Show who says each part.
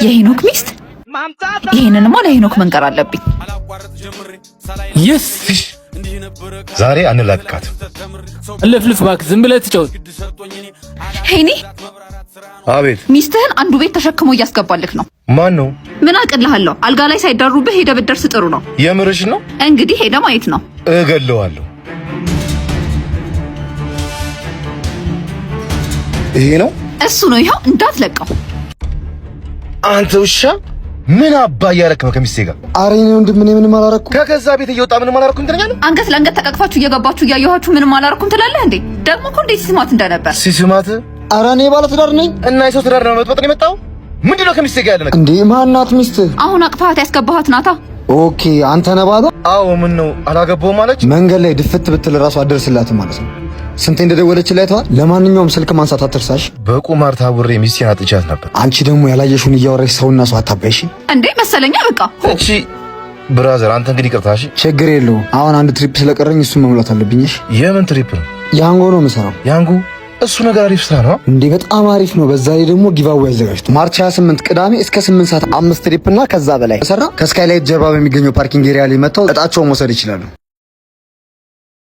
Speaker 1: የሄኖክ ሚስት ይሄንንማ ለሄኖክ መንገር አለብኝ።
Speaker 2: ይስ
Speaker 3: ዛሬ አንላቅቃት።
Speaker 2: እልፍልፍ እባክህ ዝም ብለህ ትጫወት።
Speaker 1: ሄኒ
Speaker 3: አቤት።
Speaker 1: ሚስትህን አንዱ ቤት ተሸክሞ እያስገባልክ ነው።
Speaker 3: ማን ነው?
Speaker 1: ምን አቅልሃለሁ? አልጋ ላይ ሳይዳሩብህ ሄደ ብትደርስ ጥሩ ነው።
Speaker 3: የምርሽ ነው?
Speaker 1: እንግዲህ ሄደ ማየት ነው።
Speaker 3: እገለዋለሁ። ይሄ ነው
Speaker 1: እሱ ነው። ይኸው እንዳትለቀው።
Speaker 3: አንተ ውሻ ምን አባ እያረክ ነው ከሚስቴ ጋር?
Speaker 4: አሬ ነው ወንድም፣ ምን ምንም አላረኩም።
Speaker 3: ከገዛ ቤት እየወጣ ምንም አላረኩም ትለኛለህ?
Speaker 1: አንገት ለአንገት ተቃቅፋችሁ እየገባችሁ እያየኋችሁ ምንም አላረኩም ትላለህ እንዴ? ደግሞ እኮ እንዴት ሲስማት እንደነበር።
Speaker 3: ሲስማት?
Speaker 4: አረ እኔ ባለ ትዳር ነኝ
Speaker 3: እና የሰው ትዳር ነው መጥበጥ ነው የመጣው? ምንድነው ከሚስቴ ጋር ያለ ነገር?
Speaker 4: እንዴ ማናት ሚስት?
Speaker 1: አሁን አቅፋት ያስገባሃት ናታ።
Speaker 4: ኦኬ አንተ ነባዶ?
Speaker 3: አዎ ምን ነው አላገባውም ማለች?
Speaker 4: መንገድ ላይ ድፍት ብትል ራሱ አደርስላት ማለት ነው። ስንቴ እንደደወለችልህ ተዋል። ለማንኛውም ስልክ ማንሳት አትርሳሽ።
Speaker 3: በቁማር ታውሬ ሚስቴን አጥቻት ነበር።
Speaker 4: አንቺ ደግሞ ያላየሽውን እያወራሽ ሰውና ሰው አታባይሽ
Speaker 1: እንዴ መሰለኛ። በቃ
Speaker 3: እቺ ብራዘር አንተ እንግዲህ ይቅርታሽ።
Speaker 4: ችግር የለውም። አሁን አንድ ትሪፕ ስለቀረኝ እሱን መሙላት አለብኝሽ።
Speaker 3: የምን ትሪፕ ነው?
Speaker 4: ያንጎ ነው የምሰራው።
Speaker 3: ያንጎ? እሱ ነገር አሪፍ ስራ ነው
Speaker 4: እንዴ? በጣም አሪፍ ነው። በዛ ላይ ደግሞ ጊቫዌ አዘጋጅቶ ማርች 28 ቅዳሜ እስከ 8 ሰዓት 5 ትሪፕ እና ከዛ በላይ ሰራ ከስካይላይት ጀርባ በሚገኘው ፓርኪንግ ኤሪያ ላይ መጥተው እጣቸውን መውሰድ ይችላሉ።